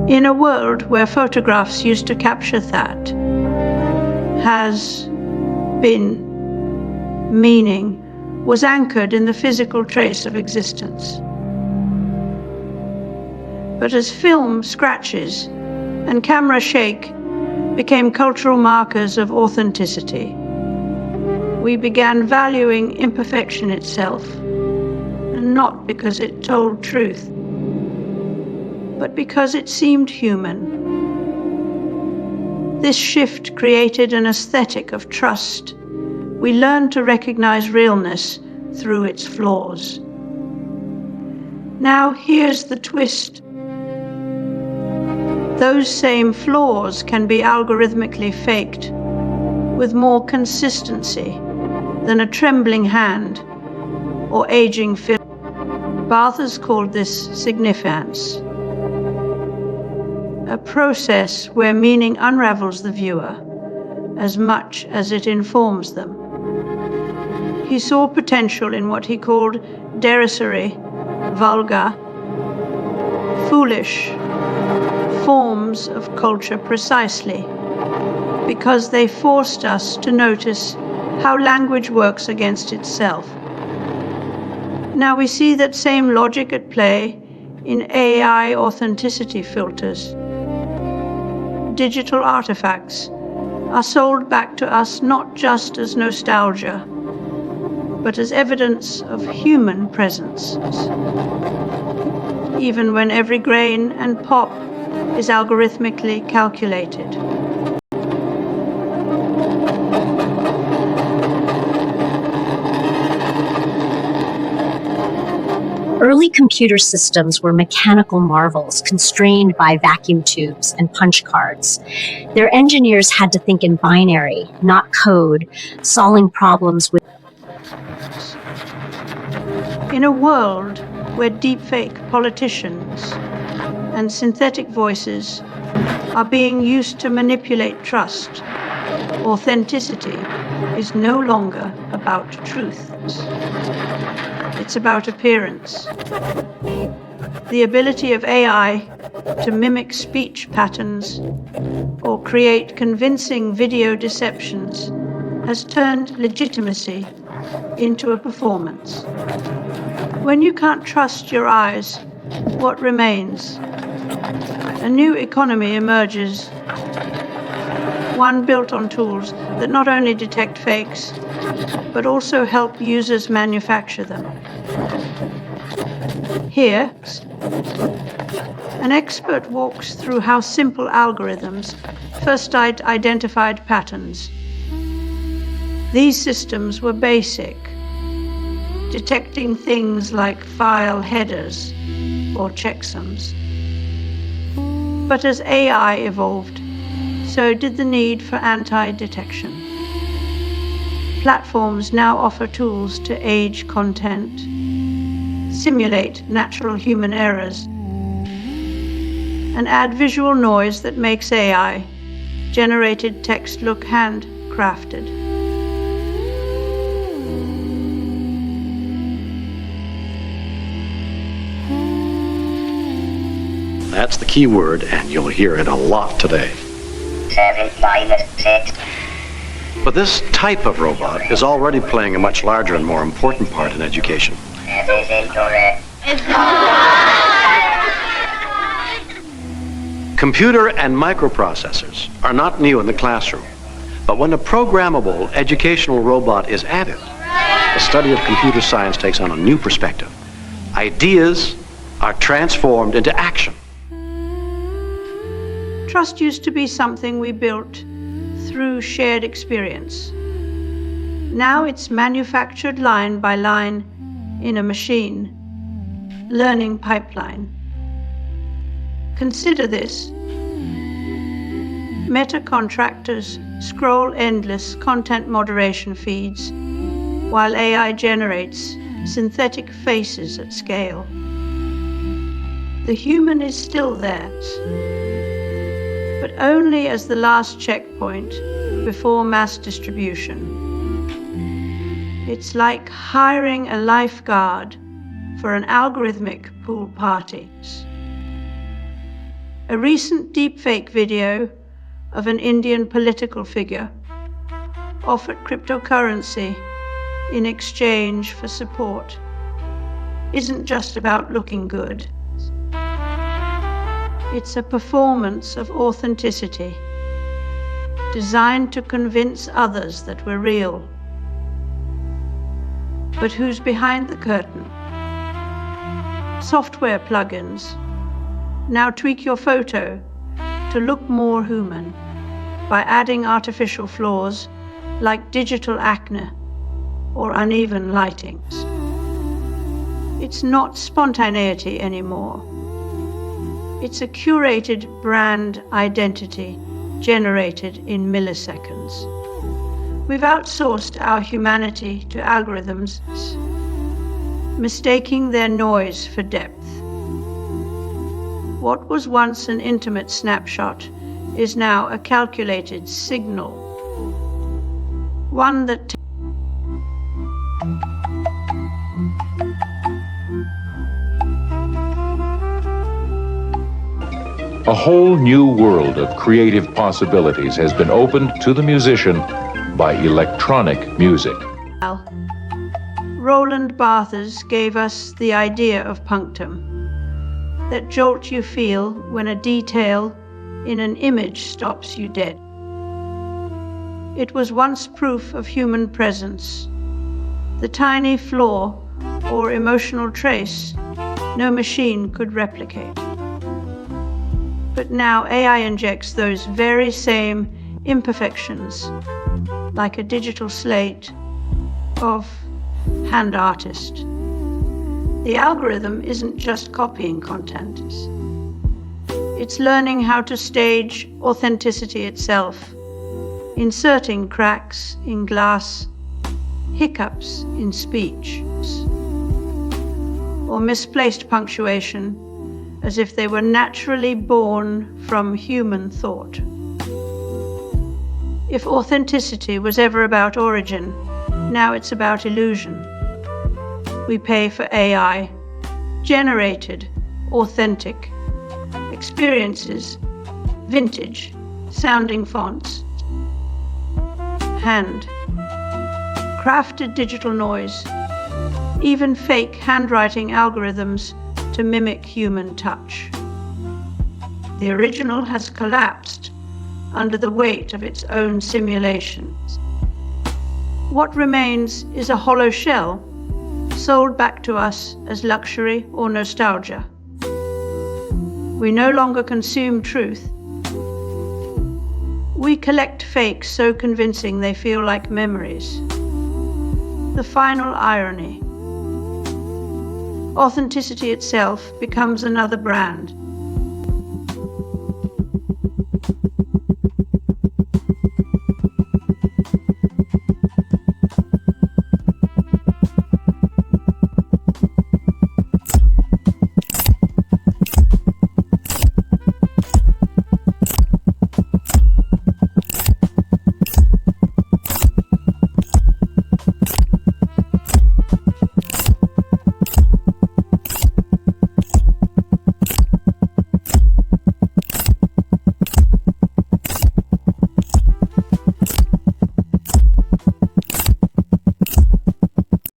In a world where photographs used to capture that, has been meaning was anchored in the physical trace of existence. But as film scratches and camera shake became cultural markers of authenticity, we began valuing imperfection itself, and not because it told truth, but because it seemed human. This shift created an aesthetic of trust. We learned to recognize realness through its flaws. Now here's the twist. Those same flaws can be algorithmically faked with more consistency than a trembling hand or aging film. Barthes called this significance, a process where meaning unravels the viewer as much as it informs them. He saw potential in what he called derisory, vulgar, foolish forms of culture precisely because they forced us to notice how language works against itself. Now we see that same logic at play in AI authenticity filters. Digital artifacts are sold back to us not just as nostalgia, but as evidence of human presence, even when every grain and pop is algorithmically calculated. Early computer systems were mechanical marvels constrained by vacuum tubes and punch cards. Their engineers had to think in binary, not code, solving problems with. In a world where deepfake politicians and synthetic voices are being used to manipulate trust, authenticity is no longer about truth. It's about appearance. The ability of AI to mimic speech patterns or create convincing video deceptions has turned legitimacy into a performance. When you can't trust your eyes, what remains? A new economy emerges, one built on tools that not only detect fakes, but also help users manufacture them. Here, an expert walks through how simple algorithms first identified patterns. These systems were basic, detecting things like file headers or checksums. But as AI evolved, so did the need for anti-detection. Platforms now offer tools to age content, simulate natural human errors, and add visual noise that makes AI-generated text look handcrafted. That's the key word, and you'll hear it a lot today. 7 minus 6. But this type of robot is already playing a much larger and more important part in education. That is incorrect. Computer and microprocessors are not new in the classroom, but when a programmable educational robot is added, the study of computer science takes on a new perspective. Ideas are transformed into action. Trust used to be something we built through shared experience. Now it's manufactured line by line in a machine learning pipeline. Consider this. Meta contractors scroll endless content moderation feeds while AI generates synthetic faces at scale. The human is still there, but only as the last checkpoint before mass distribution. It's like hiring a lifeguard for an algorithmic pool party. A recent deepfake video of an Indian political figure offered cryptocurrency in exchange for support isn't just about looking good. It's a performance of authenticity, designed to convince others that we're real. But who's behind the curtain? Software plugins now tweak your photo to look more human by adding artificial flaws like digital acne or uneven lightings. It's not spontaneity anymore. It's a curated brand identity generated in milliseconds. We've outsourced our humanity to algorithms, mistaking their noise for depth. What was once an intimate snapshot is now a calculated signal, one that A whole new world of creative possibilities has been opened to the musician by electronic music. Roland Barthes gave us the idea of punctum, that jolt you feel when a detail in an image stops you dead. It was once proof of human presence, the tiny flaw or emotional trace no machine could replicate. But now AI injects those very same imperfections, like a digital slate of hand artist. The algorithm isn't just copying content. It's learning how to stage authenticity itself, inserting cracks in glass, hiccups in speech, or misplaced punctuation as if they were naturally born from human thought. If authenticity was ever about origin, now it's about illusion. We pay for AI, generated, authentic experiences, vintage, sounding fonts, hand, crafted digital noise, even fake handwriting algorithms to mimic human touch. The original has collapsed under the weight of its own simulations. What remains is a hollow shell, sold back to us as luxury or nostalgia. We no longer consume truth. We collect fakes so convincing they feel like memories. The final irony. Authenticity itself becomes another brand,